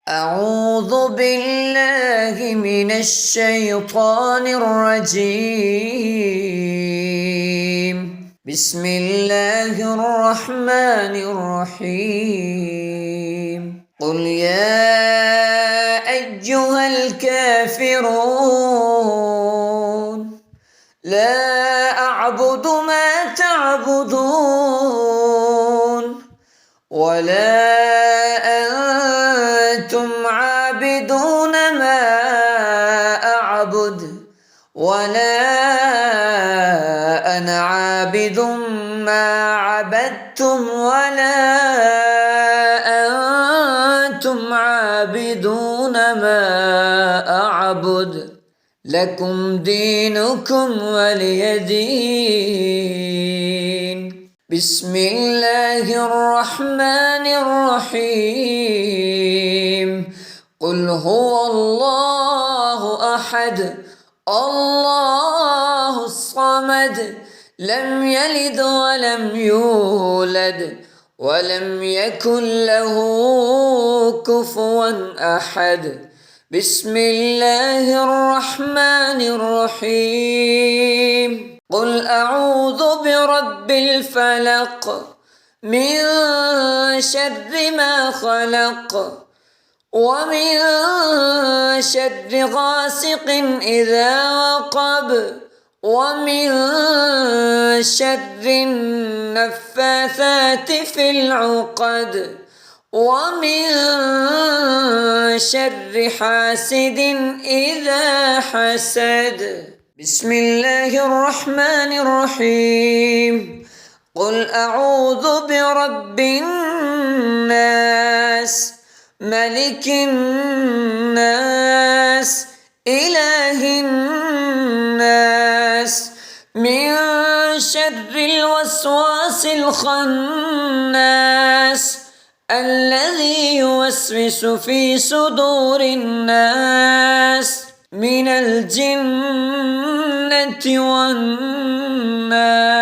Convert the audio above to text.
أعوذ بالله من الشيطان الرجيم. بسم الله الرحمن الرحيم. قل يا أيها الكافرون لا أعبد ما تعبدون ولا أنتم عابدون ما أعبد ولا أنا عابد ما عبدتم ولا أنتم عابدون ما أعبد لكم دينكم ولي دين. بسم الله الرحمن الرحيم. قل هو الله أحد الله الصمد لم يلد ولم يولد ولم يكن له كفوا أحد. بسم الله الرحمن الرحيم. قل أعوذ برب الفلق من شر ما خلق ومن شر غاسق إذا وقب ومن شر النفاثات في العقد ومن شر حاسد إذا حسد. بسم الله الرحمن الرحيم. قل أعوذ برب الناس ملك الناس إله الناس من شر الوسواس الخناس الذي يوسوس في صدور الناس من الجنة والناس.